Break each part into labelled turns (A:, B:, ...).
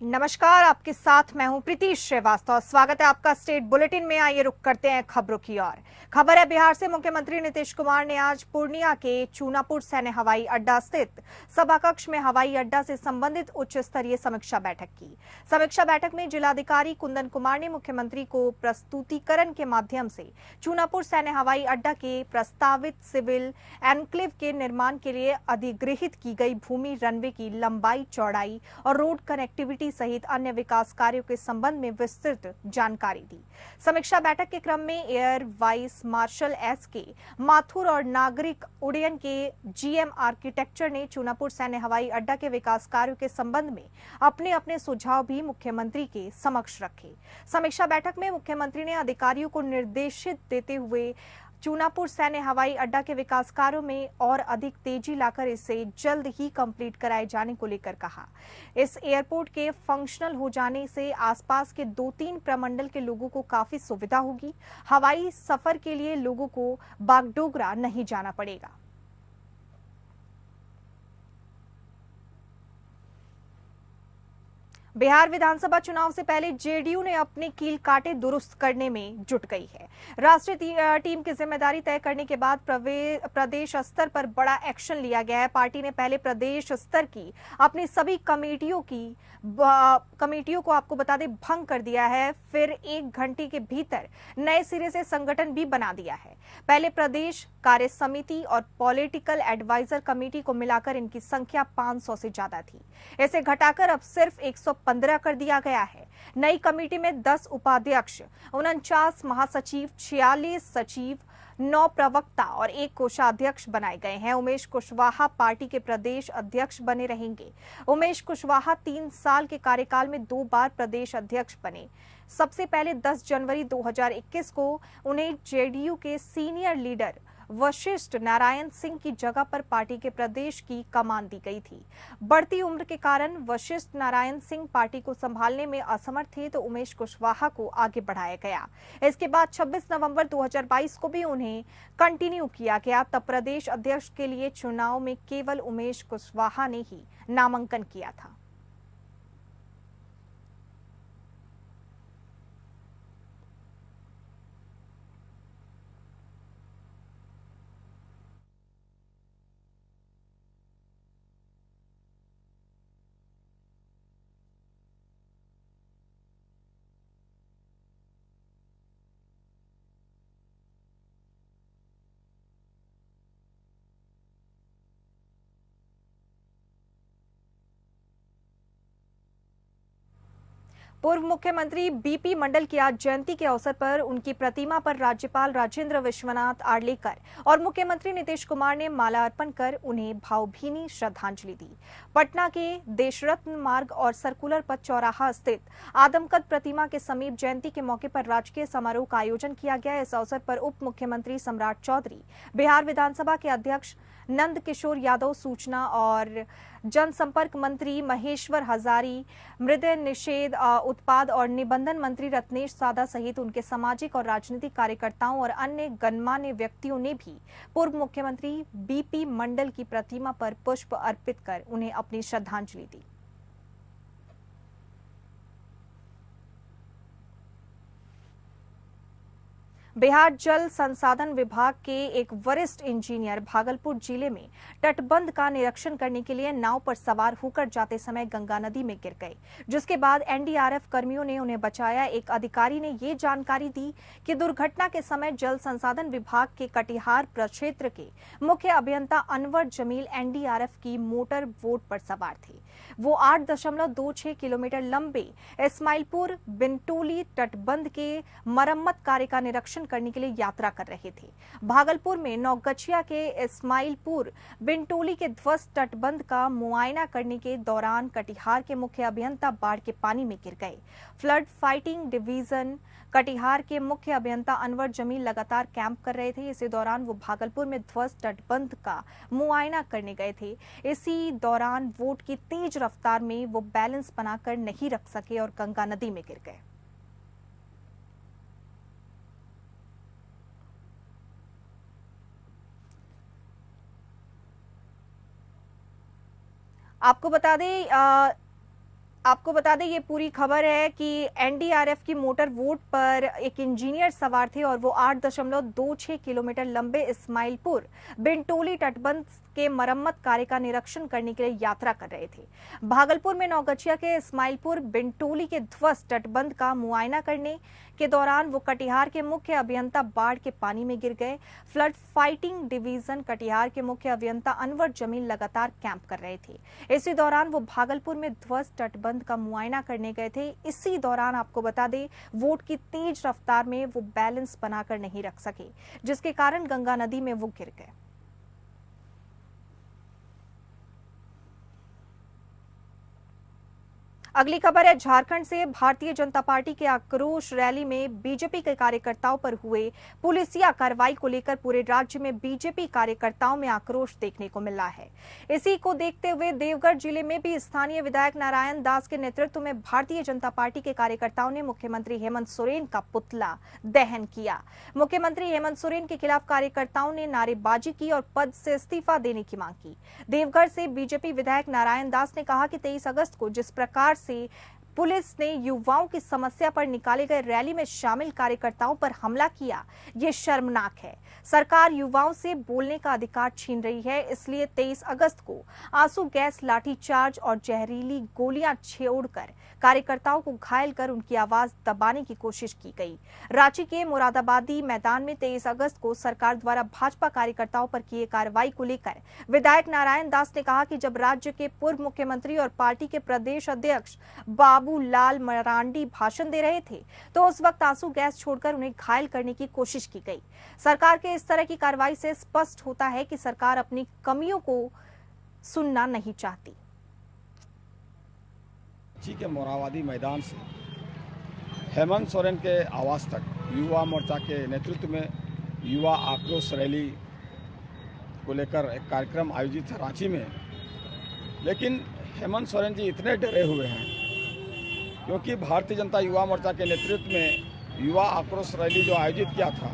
A: नमस्कार, आपके साथ मैं हूं प्रीति श्रीवास्तव। स्वागत है आपका स्टेट बुलेटिन में। आइए रुक करते हैं खबरों की ओर। खबर है बिहार से। मुख्यमंत्री नीतीश कुमार ने आज पूर्णिया के चूनापुर सैन्य हवाई अड्डा स्थित सभा कक्ष में हवाई अड्डा से संबंधित उच्च स्तरीय समीक्षा बैठक की। समीक्षा बैठक में जिलाधिकारी कुंदन कुमार ने मुख्यमंत्री को प्रस्तुतिकरण के माध्यम से चूनापुर सैन्य हवाई अड्डा के प्रस्तावित सिविल एनक्लेव के निर्माण के लिए अधिग्रहित की गई भूमि, रनवे की लंबाई चौड़ाई और रोड कनेक्टिविटी सहित अन्य विकास कार्यों के संबंध में विस्तृत जानकारी दी। समीक्षा बैठक के क्रम में air vice marshal SK. Mathur और नागरिक उड्डयन के जीएम आर्किटेक्चर ने चूनापुर सैन्य हवाई अड्डा के विकास कार्यों के संबंध में अपने अपने सुझाव भी मुख्यमंत्री के समक्ष रखे। समीक्षा बैठक में मुख्यमंत्री ने अधिकारियों को निर्देशित देते हुए चूनापुर सैन्य हवाई अड्डा के विकास कार्यों में और अधिक तेजी लाकर इसे जल्द ही कंप्लीट कराए जाने को लेकर कहा। इस एयरपोर्ट के फंक्शनल हो जाने से आसपास के 2-3 प्रमंडल के लोगों को काफी सुविधा होगी। हवाई सफर के लिए लोगों को बागडोगरा नहीं जाना पड़ेगा। बिहार विधानसभा चुनाव से पहले जेडीयू ने अपने कील कांटे दुरुस्त करने में जुट गई है। राष्ट्रीय टीम की जिम्मेदारी तय करने के बाद प्रदेश स्तर पर बड़ा एक्शन लिया गया है। पार्टी ने पहले प्रदेश स्तर की अपनी सभी कमेटियों को आपको बता दें भंग कर दिया है। फिर 1 घंटे के भीतर नए सिरे से संगठन भी बना दिया है। पहले प्रदेश कार्य समिति और पॉलिटिकल एडवाइजर कमेटी को मिलाकर इनकी संख्या 500 से ज्यादा थी। इसे घटाकर अब सिर्फ 115 कर दिया गया है। नई कमेटी में 10 उपाध्यक्ष, 49 महासचिव, 46 सचिव, 9 प्रवक्ता और 1 कोषाध्यक्ष बनाए गए हैं। उमेश कुशवाहा पार्टी के प्रदेश अध्यक्ष बने रहेंगे। उमेश कुशवाहा 3 साल के कार्यकाल में 2 बार प्रदेश अध्यक्ष बने। सबसे पहले 10 जनवरी 2021 को उन्हें जेडीयू के सीनियर लीडर वशिष्ठ नारायण सिंह की जगह पर पार्टी के प्रदेश की कमान दी गई थी। बढ़ती उम्र के कारण वशिष्ठ नारायण सिंह पार्टी को संभालने में असमर्थ थे, तो उमेश कुशवाहा को आगे बढ़ाया गया। इसके बाद 26 नवंबर 2022 को भी उन्हें कंटिन्यू किया गया। तब प्रदेश अध्यक्ष के लिए चुनाव में केवल उमेश कुशवाहा ने ही नामांकन किया था। पूर्व मुख्यमंत्री बीपी मंडल की आज जयंती के अवसर पर उनकी प्रतिमा पर राज्यपाल राजेंद्र विश्वनाथ आर्लेकर और मुख्यमंत्री नीतीश कुमार ने माला अर्पण कर उन्हें भावभीनी श्रद्धांजलि दी। पटना के देशरत्न मार्ग और सर्कुलर पथ चौराहा स्थित आदमकद प्रतिमा के समीप जयंती के मौके पर राजकीय समारोह का आयोजन किया गया। इस अवसर पर उप मुख्यमंत्री सम्राट चौधरी, बिहार विधानसभा के अध्यक्ष नंद किशोर यादव, सूचना और जनसंपर्क मंत्री महेश्वर हजारी, मृदा निषेध, उत्पाद और निबंधन मंत्री रत्नेश सादा सहित उनके सामाजिक और राजनीतिक कार्यकर्ताओं और अन्य गणमान्य व्यक्तियों ने भी पूर्व मुख्यमंत्री बीपी मंडल की प्रतिमा पर पुष्प अर्पित कर उन्हें अपनी श्रद्धांजलि दी। बिहार जल संसाधन विभाग के एक वरिष्ठ इंजीनियर भागलपुर जिले में तटबंध का निरीक्षण करने के लिए नाव पर सवार होकर जाते समय गंगा नदी में गिर गए, जिसके बाद एनडीआरएफ कर्मियों ने उन्हें बचाया। एक अधिकारी ने ये जानकारी दी कि दुर्घटना के समय जल संसाधन विभाग के कटिहार प्रक्षेत्र के मुख्य अभियंता अनवर जमील एनडीआरएफ की मोटर बोट पर सवार थे। वो 8.26 किलोमीटर लंबे इस्माइलपुर बिंटोली तटबंध के मरम्मत कार्य का निरीक्षण करने के लिए यात्रा कर रहे थे। भागलपुर में नौगछिया के इस्माइलपुर बिंटोली के ध्वस्त तटबंध का मुआयना करने के दौरान कटिहार के मुख्य अभियंता बाढ़ के पानी में गिर गए। फ्लड फाइटिंग डिवीजन कटिहार के मुख्य अभियंता अनवर जमील लगातार कैंप कर रहे थे। इसी दौरान वो भागलपुर में ध्वस्त तटबंध का मुआयना करने गए थे। इसी दौरान बोट की तेज रफ्तार में वो बैलेंस बनाकर नहीं रख सके और गंगा नदी में गिर गए। आपको बता दें आपको बता दें ये पूरी खबर है कि एनडीआरएफ की मोटर बोट पर एक इंजीनियर सवार थे और वो 8.26 किलोमीटर लंबे इस्माइलपुर बिंटोली तटबंध के मरम्मत कार्य का निरीक्षण करने के लिए यात्रा कर रहे थे। भागलपुर में नौगछिया के इस्माइलपुर बिंटोली के ध्वस्त तटबंध का मुआयना करने के दौरान वो कटिहार के मुख्य अभियंता बाढ़ के पानी में गिर गए। फ्लड फाइटिंग डिवीजन कटिहार के मुख्य अभियंता अनवर जमील लगातार कैंप कर रहे थे। इसी दौरान वो भागलपुर में ध्वस्त तटबंध का मुआयना करने गए थे। इसी दौरान आपको बता दें बोट की तेज रफ्तार में वो बैलेंस बनाकर नहीं रख सके, जिसके कारण गंगा नदी में वो गिर गए। अगली खबर है झारखंड से। भारतीय जनता पार्टी के आक्रोश रैली में बीजेपी के कार्यकर्ताओं पर हुए पुलिसिया कार्रवाई को लेकर पूरे राज्य में बीजेपी कार्यकर्ताओं में आक्रोश देखने को मिला है। इसी को देखते हुए देवघर जिले में भी स्थानीय विधायक नारायण दास के नेतृत्व में भारतीय जनता पार्टी के कार्यकर्ताओं ने मुख्यमंत्री हेमंत सोरेन का पुतला दहन किया। मुख्यमंत्री हेमंत सोरेन के खिलाफ कार्यकर्ताओं ने नारेबाजी की और पद से इस्तीफा देने की मांग की। देवघर से बीजेपी विधायक नारायण दास ने कहा कि 23 अगस्त को जिस प्रकार से पुलिस ने युवाओं की समस्या पर निकाले गए रैली में शामिल कार्यकर्ताओं पर हमला किया, ये शर्मनाक है। सरकार युवाओं से बोलने का अधिकार छीन रही है, इसलिए 23 अगस्त को आंसू गैस, लाठीचार्ज और जहरीली गोलियां छोड़कर कार्यकर्ताओं को घायल कर उनकी आवाज दबाने की कोशिश की गई। रांची के मुरादाबादी मैदान में 23 अगस्त को सरकार द्वारा भाजपा कार्यकर्ताओं पर किए कार्रवाई को लेकर विधायक नारायण दास ने कहा कि जब राज्य के पूर्व मुख्यमंत्री और पार्टी के प्रदेश अध्यक्ष बाबूलाल मरांडी भाषण दे रहे थे तो उस वक्त आंसू गैस छोड़कर उन्हें घायल करने की कोशिश की गई। सरकार के इस तरह की कार्रवाई से स्पष्ट होता है कि सरकार अपनी कमियों को सुनना नहीं चाहती।
B: रांची के मोराबादी मैदान से हेमंत सोरेन के आवास तक युवा मोर्चा के नेतृत्व में युवा आक्रोश रैली को लेकर एक कार्यक्रम आयोजित है रांची में। लेकिन हेमंत सोरेन जी इतने डरे हुए हैं क्योंकि भारतीय जनता युवा मोर्चा के नेतृत्व में युवा आक्रोश रैली जो आयोजित किया था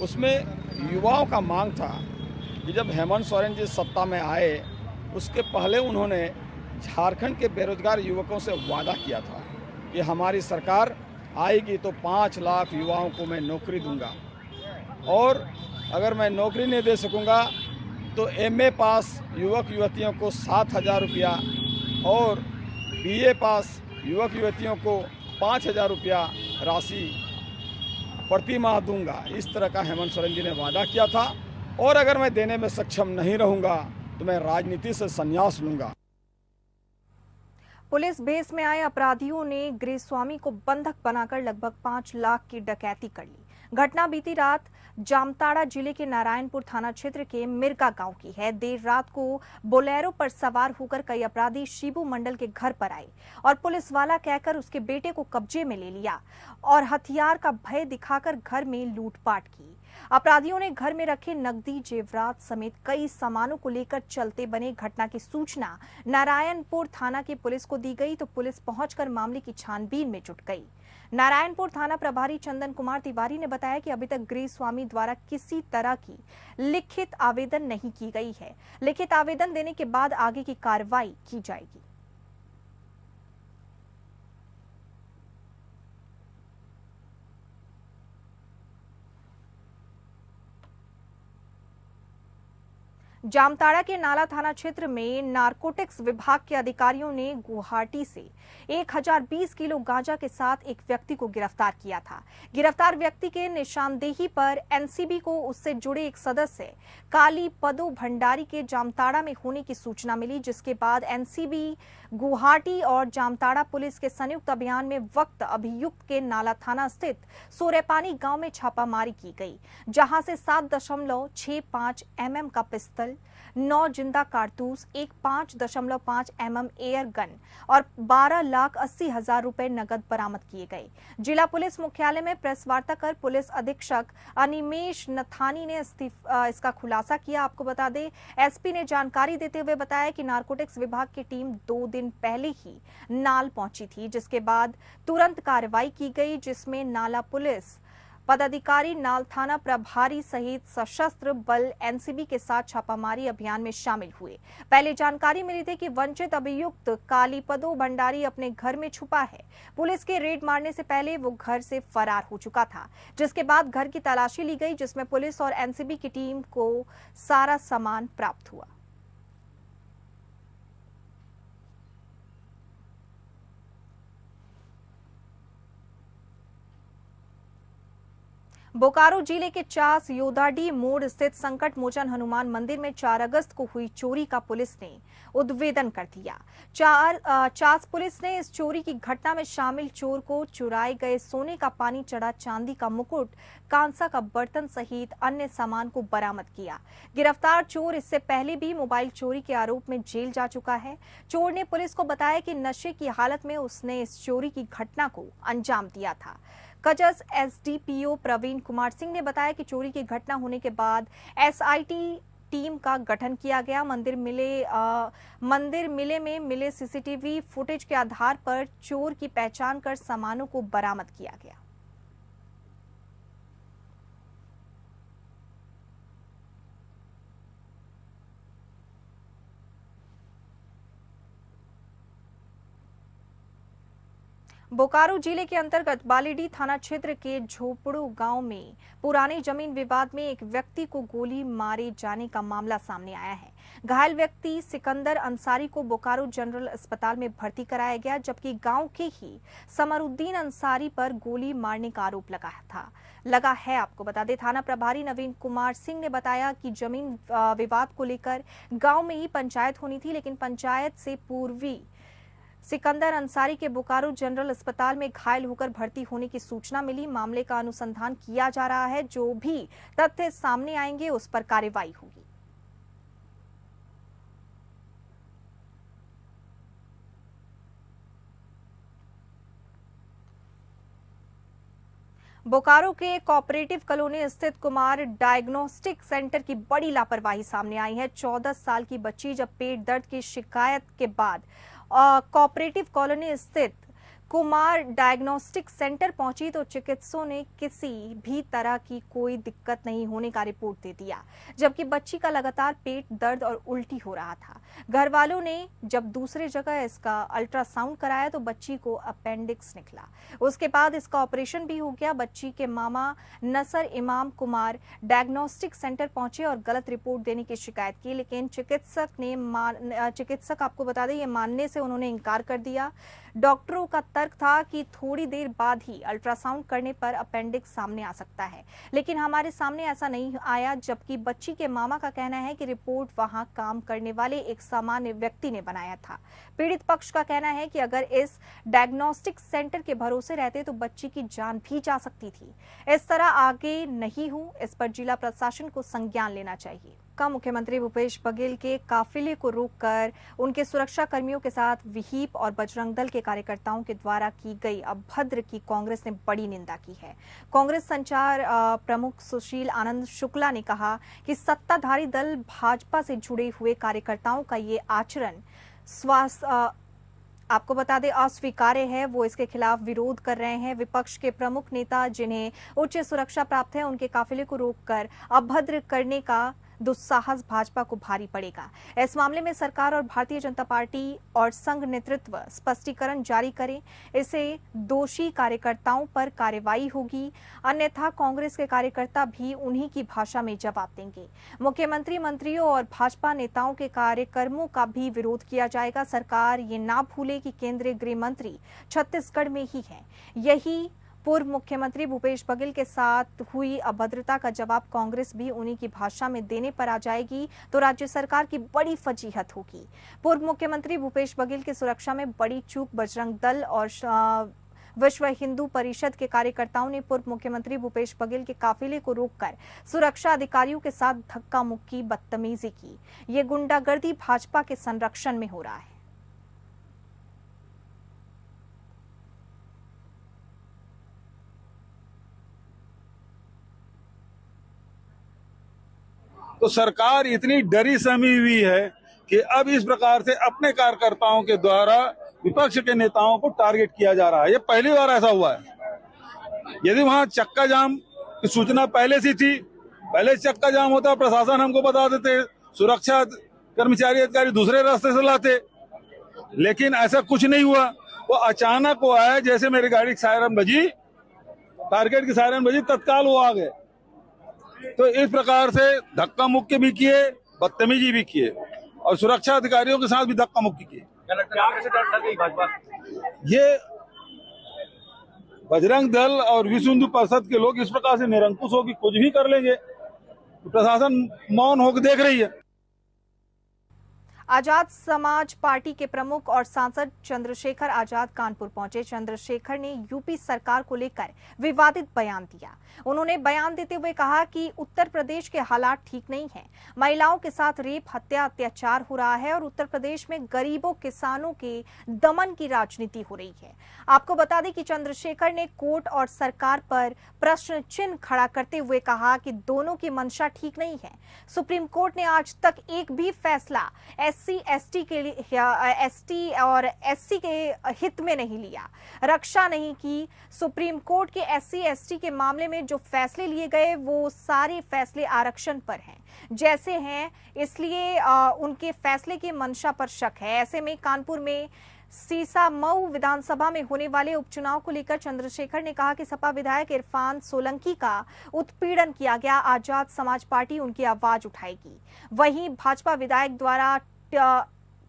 B: उसमें युवाओं का मांग था कि जब हेमंत सोरेन जी सत्ता में आए उसके पहले उन्होंने झारखंड के बेरोजगार युवकों से वादा किया था कि हमारी सरकार आएगी तो 5 लाख युवाओं को मैं नौकरी दूंगा, और अगर मैं नौकरी नहीं दे सकूंगा तो एमए पास युवक युवतियों को 7,000 रुपया और बीए पास युवक युवतियों को 5,000 रुपया राशि प्रति माह दूंगा। इस तरह का हेमंत सोरेन जी ने वादा किया था, और अगर मैं देने में सक्षम नहीं रहूंगा तो मैं राजनीति से संन्यास लूंगा।
A: पुलिस बेस में आए अपराधियों ने गृहस्वामी को बंधक बनाकर लगभग 5 लाख की डकैती कर ली। घटना बीती रात जामताड़ा जिले के नारायणपुर थाना क्षेत्र के मिर्गा गांव की है। देर रात को बोलेरो पर सवार होकर कई अपराधी शिबू मंडल के घर पर आए और पुलिस वाला कहकर उसके बेटे को कब्जे में ले लिया और हथियार का भय दिखाकर घर में लूटपाट की। अपराधियों ने घर में रखे नकदी, जेवरात समेत कई सामानों को लेकर चलते बने। घटना की सूचना नारायणपुर थाना की पुलिस को दी गई तो पुलिस पहुंचकर मामले की छानबीन में जुट गई। नारायणपुर थाना प्रभारी चंदन कुमार तिवारी ने बताया कि अभी तक गृहस्वामी द्वारा किसी तरह की लिखित आवेदन नहीं की गई है। लिखित आवेदन देने के बाद आगे की कार्रवाई की जाएगी। जामताड़ा के नाला थाना क्षेत्र में नारकोटिक्स विभाग के अधिकारियों ने गुवाहाटी से 1020 किलो गांजा के साथ एक व्यक्ति को गिरफ्तार किया था। गिरफ्तार व्यक्ति के निशानदेही पर एनसीबी को उससे जुड़े एक सदस्य काली पदो भंडारी के जामताड़ा में होने की सूचना मिली, जिसके बाद एनसीबी गुवाहाटी और जामताड़ा पुलिस के संयुक्त अभियान में वक्त अभियुक्त के नाला थाना स्थित सोरेपानी गांव में छापामारी की गई, जहां से 7.65 mm का पिस्तौल, 9 जिंदा कारतूस, एक 5.5 mm एयर गन और 12,80,000 रुपए नकद बरामद किए गए। जिला पुलिस मुख्यालय में प्रेस वार्ता कर पुलिस अधीक्षक अनिमेश नथानी ने इसका खुलासा किया। आपको बता दें, एसपी ने जानकारी देते हुए बताया कि नारकोटिक्स विभाग की टीम 2 दिन पहले ही नाल पहुंची थी, जिसके बाद तुरंत कार्रवाई की गई, जिसमें नाला पुलिस पदाधिकारी नाल थाना प्रभारी सहित सशस्त्र बल एनसीबी के साथ छापामारी अभियान में शामिल हुए। पहले जानकारी मिली थी कि वंचित अभियुक्त कालीपदो भंडारी अपने घर में छुपा है। पुलिस के रेड मारने से पहले वो घर से फरार हो चुका था, जिसके बाद घर की तलाशी ली गई, जिसमें पुलिस और एनसीबी की टीम को सारा सामान प्राप्त हुआ। बोकारो जिले के चास योदाडी मोड़ स्थित संकट मोचन हनुमान मंदिर में 4 अगस्त को हुई चोरी का पुलिस ने उद्भेदन कर दिया। चास पुलिस ने इस चोरी की घटना में शामिल चोर को चुराए गए सोने का पानी चढ़ा चांदी का मुकुट, कांसा का बर्तन सहित अन्य सामान को बरामद किया। गिरफ्तार चोर इससे पहले भी मोबाइल चोरी के आरोप में जेल जा चुका है। चोर ने पुलिस को बताया कि नशे की हालत में उसने इस चोरी की घटना को अंजाम दिया था। कजस एसडीपीओ प्रवीण कुमार सिंह ने बताया कि चोरी की घटना होने के बाद एसआईटी टीम का गठन किया गया। मंदिर मिले में मिले सीसीटीवी फुटेज के आधार पर चोर की पहचान कर सामानों को बरामद किया गया। बोकारो जिले के अंतर्गत बालीडीह थाना क्षेत्र के झोपड़ू गांव में पुराने जमीन विवाद में एक व्यक्ति को गोली मारे जाने का मामला सामने आया है। घायल व्यक्ति सिकंदर अंसारी को बोकारो जनरल अस्पताल में भर्ती कराया गया, जबकि गांव के ही समरुद्दीन अंसारी पर गोली मारने का आरोप लगा है। आपको बता दें, थाना प्रभारी नवीन कुमार सिंह ने बताया कि जमीन विवाद को लेकर गाँव में ही पंचायत होनी थी, लेकिन पंचायत से पूर्वी सिकंदर अंसारी के बोकारो जनरल अस्पताल में घायल होकर भर्ती होने की सूचना मिली। मामले का अनुसंधान किया जा रहा है। जो भी तथ्य सामने आएंगे उस पर कार्रवाई होगी। बोकारो के कोऑपरेटिव कॉलोनी स्थित कुमार डायग्नोस्टिक सेंटर की बड़ी लापरवाही सामने आई है। 14 साल की बच्ची जब पेट दर्द की शिकायत के बाद कोऑपरेटिव कॉलोनी स्थित कुमार डायग्नोस्टिक सेंटर पहुंची तो चिकित्सकों ने किसी भी तरह की कोई दिक्कत नहीं होने का रिपोर्ट दे दिया, जबकि बच्ची का लगातार पेट दर्द और उल्टी हो रहा था। घर वालों ने जब दूसरे जगह इसका अल्ट्रासाउंड कराया तो बच्ची को अपेंडिक्स निकला। उसके बाद इसका ऑपरेशन भी हो गया। बच्ची के मामा नसर इमाम कुमार डायग्नोस्टिक सेंटर पहुंचे और गलत रिपोर्ट देने की शिकायत की, लेकिन चिकित्सक आपको बता दें ये मानने से उन्होंने इनकार कर दिया। डॉक्टरों का तर्क था कि थोड़ी देर बाद ही अल्ट्रासाउंड करने पर अपेंडिक्स सामने आ सकता है, लेकिन हमारे सामने ऐसा नहीं आया। जबकि बच्ची के मामा का कहना है कि रिपोर्ट वहां काम करने वाले एक सामान्य व्यक्ति ने बनाया था। पीड़ित पक्ष का कहना है कि अगर इस डायग्नोस्टिक सेंटर के भरोसे रहते तो बच्ची की जान भी जा सकती थी। इस तरह आगे नहीं हो, इस पर जिला प्रशासन को संज्ञान लेना चाहिए। मुख्यमंत्री भूपेश बघेल के काफिले को रोककर उनके सुरक्षा कर्मियों के साथ विहिप और बजरंग दल के कार्यकर्ताओं के द्वारा की गई अभद्र की कांग्रेस ने बड़ी निंदा की है। कांग्रेस संचार प्रमुख सुशील आनंद शुक्ला ने कहा कि सत्ताधारी दल भाजपा से जुड़े हुए कार्यकर्ताओं का ये आचरण आपको बता दें अस्वीकार्य है। वो इसके खिलाफ विरोध कर रहे हैं। विपक्ष के प्रमुख नेता जिन्हें उच्च सुरक्षा प्राप्त है, उनके काफिले को रोककर अभद्र करने का दुस्साहस भाजपा को भारी पड़ेगा। इस मामले में सरकार और भारतीय जनता पार्टी और संघ नेतृत्व स्पष्टीकरण जारी करें। इसे दोषी कार्यकर्ताओं पर कार्रवाई होगी, अन्यथा कांग्रेस के कार्यकर्ता भी उन्हीं की भाषा में जवाब देंगे। मुख्यमंत्री, मंत्रियों और भाजपा नेताओं के कार्यक्रमों का भी विरोध किया जाएगा। सरकार ये ना भूले कि केंद्रीय गृह मंत्री छत्तीसगढ़ में ही है। यही पूर्व मुख्यमंत्री भूपेश बघेल के साथ हुई अभद्रता का जवाब कांग्रेस भी उन्हीं की भाषा में देने पर आ जाएगी तो राज्य सरकार की बड़ी फजीहत होगी। पूर्व मुख्यमंत्री भूपेश बघेल की सुरक्षा में बड़ी चूक बजरंग दल और विश्व हिंदू परिषद के कार्यकर्ताओं ने पूर्व मुख्यमंत्री भूपेश बघेल के काफिले को रोककर सुरक्षा अधिकारियों के साथ धक्का मुक्की बदतमीजी की। ये गुंडागर्दी भाजपा के संरक्षण में हो रहा है।
C: तो सरकार इतनी डरी सहमी हुई है कि अब इस प्रकार से अपने कार्यकर्ताओं के द्वारा विपक्ष के नेताओं को टारगेट किया जा रहा है। ये पहली बार ऐसा हुआ है। यदि वहां चक्का जाम की सूचना पहले से थी, पहले चक्का जाम होता, प्रशासन हमको बता देते, सुरक्षा कर्मचारी अधिकारी दूसरे रास्ते से लाते, लेकिन ऐसा कुछ नहीं हुआ। वो अचानक वो आया, जैसे मेरी गाड़ी की सायरन बजी, टारगेट की सायरन बजी, तत्काल वो आ गए। तो इस प्रकार से धक्का मुक्की भी किए, बदतमीजी भी किए और सुरक्षा अधिकारियों के साथ भी धक्का मुक्की किए। ये बजरंग दल और विश्व हिंदू परिषद के लोग इस प्रकार से निरंकुश होकर कुछ भी कर लेंगे, तो प्रशासन मौन होकर देख रही है।
A: आजाद समाज पार्टी के प्रमुख और सांसद चंद्रशेखर आजाद कानपुर पहुंचे। चंद्रशेखर ने यूपी सरकार को लेकर विवादित बयान दिया। उन्होंने बयान देते हुए कहा कि उत्तर प्रदेश के हालात ठीक नहीं हैं, महिलाओं के साथ रेप, हत्या, अत्याचार हो रहा है और उत्तर प्रदेश में गरीबों, किसानों के दमन की राजनीति हो रही है। आपको बता दें कि चंद्रशेखर ने कोर्ट और सरकार पर प्रश्न चिन्ह खड़ा करते हुए कहा कि दोनों की मंशा ठीक नहीं है। सुप्रीम कोर्ट ने आज तक एक भी फैसला एससी और एससी के हित में नहीं लिया, रक्षा नहीं की। सुप्रीम कोर्ट के एससी एसटी के मामले में जो फैसले लिए गए वो सारे फैसले आरक्षण पर हैं, जैसे हैं, इसलिए उनके फैसले की मंशा पर शक है। ऐसे में कानपुर में सीसामऊ विधानसभा में होने वाले उपचुनाव को लेकर चंद्रशेखर ने कहा कि सपा विधायक इरफान सोलंकी का उत्पीड़न किया गया, आजाद समाज पार्टी उनकी आवाज उठाएगी। वहीं भाजपा विधायक द्वारा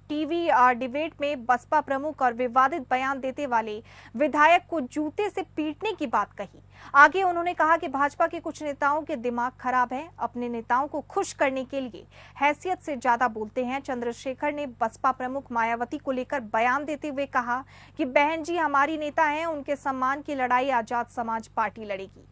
A: टीवी डिबेट में बसपा प्रमुख और विवादित बयान देते वाले विधायक को जूते से पीटने की बात कही। आगे उन्होंने कहा कि भाजपा के कुछ नेताओं के दिमाग खराब है, अपने नेताओं को खुश करने के लिए हैसियत से ज्यादा बोलते हैं। चंद्रशेखर ने बसपा प्रमुख मायावती को लेकर बयान देते हुए कहा कि बहन जी हमारी नेता हैं, उनके सम्मान की लड़ाई आजाद समाज पार्टी लड़ेगी।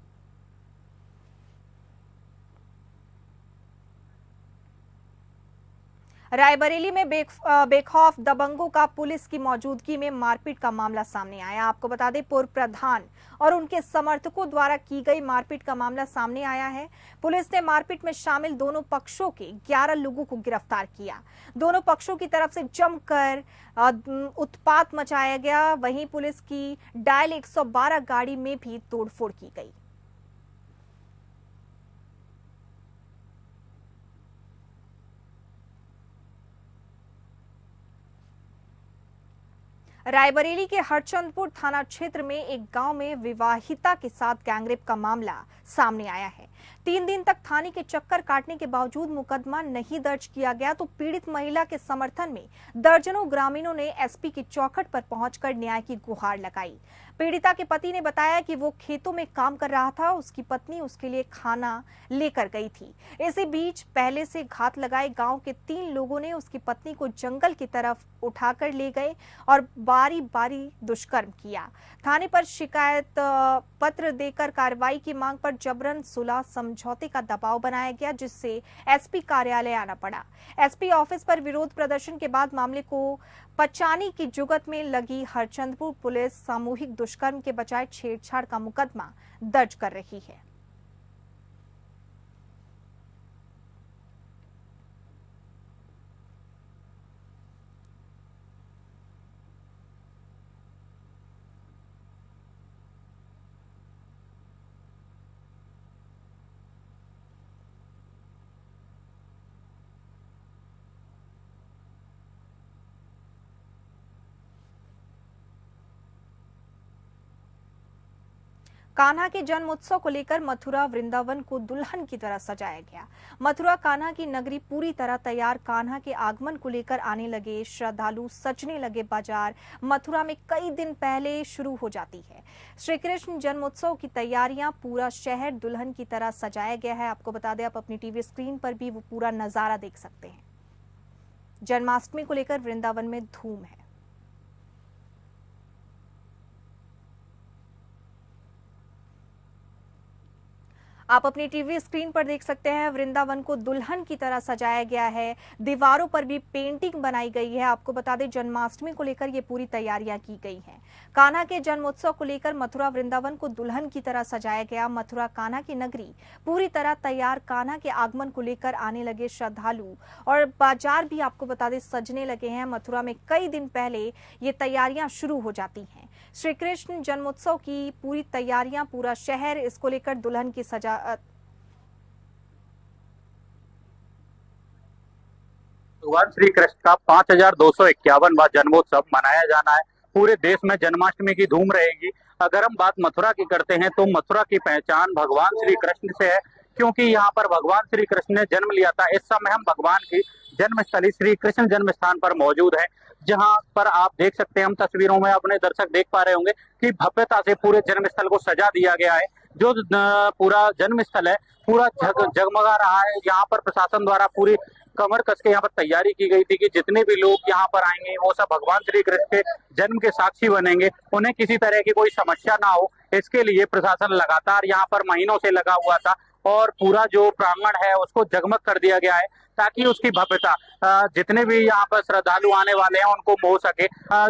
A: रायबरेली में बेखौफ दबंगों का पुलिस की मौजूदगी में मारपीट का मामला सामने आया। आपको बता दें, पूर्व प्रधान और उनके समर्थकों द्वारा की गई मारपीट का मामला सामने आया है। पुलिस ने मारपीट में शामिल दोनों पक्षों के 11 लोगों को गिरफ्तार किया। दोनों पक्षों की तरफ से जमकर उत्पात मचाया गया। वहीं पुलिस की डायल 112 गाड़ी में भी तोड़फोड़ की गई। रायबरेली के हरचंदपुर थाना क्षेत्र में एक गांव में विवाहिता के साथ गैंगरेप का मामला सामने आया है। 3 दिन तक थाने के चक्कर काटने के बावजूद मुकदमा नहीं दर्ज किया गया तो पीड़ित महिला के समर्थन में दर्जनों ग्रामीणों ने एसपी की चौखट पर पहुंचकर न्याय की गुहार लगाई। पीड़िता के पति ने बताया कि वो खेतों में काम कर रहा था, उसकी पत्नी उसके लिए खाना लेकर गई थी। इसी बीच पहले से घात लगाए गांव के 3 लोगों ने उसकी पत्नी को जंगल की तरफ उठाकर ले गए और बारी बारी दुष्कर्म किया। थाने पर शिकायत पत्र देकर कार्रवाई की मांग पर जबरन सुलह समझौते का दबाव बनाया गया, जिससे एसपी कार्यालय आना पड़ा। एसपी ऑफिस पर विरोध प्रदर्शन के बाद मामले को पचानी की जुगत में लगी हरचंदपुर पुलिस सामूहिक दुष्कर्म के बजाय छेड़छाड़ का मुकदमा दर्ज कर रही है। कान्हा के जन्म उत्सव को लेकर मथुरा वृंदावन को दुल्हन की तरह सजाया गया। मथुरा कान्हा की नगरी पूरी तरह तैयार। कान्हा के आगमन को लेकर आने लगे श्रद्धालु, सजने लगे बाजार। मथुरा में कई दिन पहले शुरू हो जाती है श्री कृष्ण जन्मोत्सव की तैयारियां। पूरा शहर दुल्हन की तरह सजाया गया है। आपको बता दें, आप अपनी टीवी स्क्रीन पर भी वो पूरा नजारा देख सकते हैं। जन्माष्टमी को लेकर वृंदावन में धूम है। आप अपनी टीवी स्क्रीन पर देख सकते हैं, वृंदावन को दुल्हन की तरह सजाया गया है। दीवारों पर भी पेंटिंग बनाई गई है। आपको बता दें, जन्माष्टमी को लेकर ये पूरी तैयारियां की गई हैं। कान्हा के जन्मोत्सव को लेकर मथुरा वृंदावन को दुल्हन की तरह सजाया गया। मथुरा कान्हा की नगरी पूरी तरह तैयार। कान्हा के आगमन को लेकर आने लगे श्रद्धालु और बाजार भी आपको बता दें सजने लगे हैं। मथुरा में कई दिन पहले ये तैयारियां शुरू हो जाती हैं। श्री कृष्ण जन्मोत्सव की पूरी तैयारियां, पूरा शहर इसको लेकर दुल्हन की सजा
D: भगवान श्री कृष्ण का 5251वां जन्मोत्सव मनाया जाना है। पूरे देश में जन्माष्टमी की धूम रहेगी। अगर हम बात मथुरा की करते हैं तो मथुरा की पहचान भगवान श्री कृष्ण से है, क्योंकि यहाँ पर भगवान श्री कृष्ण ने जन्म लिया था। इस समय हम भगवान की जन्मस्थली श्री कृष्ण जन्म स्थान पर मौजूद है, जहाँ पर आप देख सकते हैं, हम तस्वीरों में अपने दर्शक देख पा रहे होंगे कि भव्यता से पूरे जन्मस्थल को सजा दिया गया है। जो पूरा जन्मस्थल है पूरा जगमगा रहा है। यहाँ पर प्रशासन द्वारा पूरी कमर कस के यहाँ पर तैयारी की गई थी कि जितने भी लोग यहाँ पर आएंगे वो सब भगवान श्री कृष्ण के जन्म के साक्षी बनेंगे, उन्हें किसी तरह की कोई समस्या ना हो। इसके लिए प्रशासन लगातार यहाँ पर महीनों से लगा हुआ था और पूरा जो प्रांगण है उसको जगमग कर दिया गया है, ताकि उसकी भव्यता जितने भी यहाँ पर श्रद्धालु आने वाले हैं उनको मोह सके।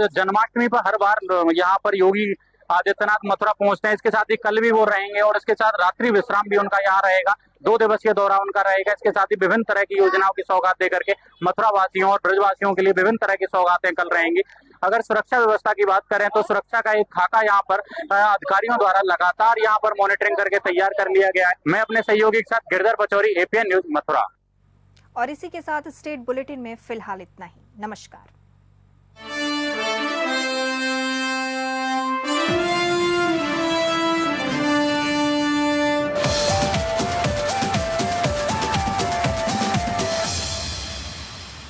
D: जन्माष्टमी पर हर बार यहाँ पर योगी आदित्यनाथ मथुरा पहुंचते हैं। इसके साथ ही कल भी वो रहेंगे और इसके साथ रात्रि विश्राम भी उनका यहाँ रहेगा। 2 दिवसीय दौरा उनका रहेगा। इसके साथ ही विभिन्न तरह की योजनाओं की सौगात देकर के मथुरा वासियों और ब्रजवासियों के लिए विभिन्न तरह की सौगातें कल रहेंगी। अगर सुरक्षा व्यवस्था की बात करें तो सुरक्षा का एक खाका यहाँ पर अधिकारियों द्वारा लगातार यहाँ पर मॉनिटरिंग करके तैयार कर लिया गया है। मैं अपने सहयोगी के साथ गिरधर पचौरी, APN न्यूज मथुरा।
A: और इसी के साथ स्टेट बुलेटिन में फिलहाल इतना ही। नमस्कार।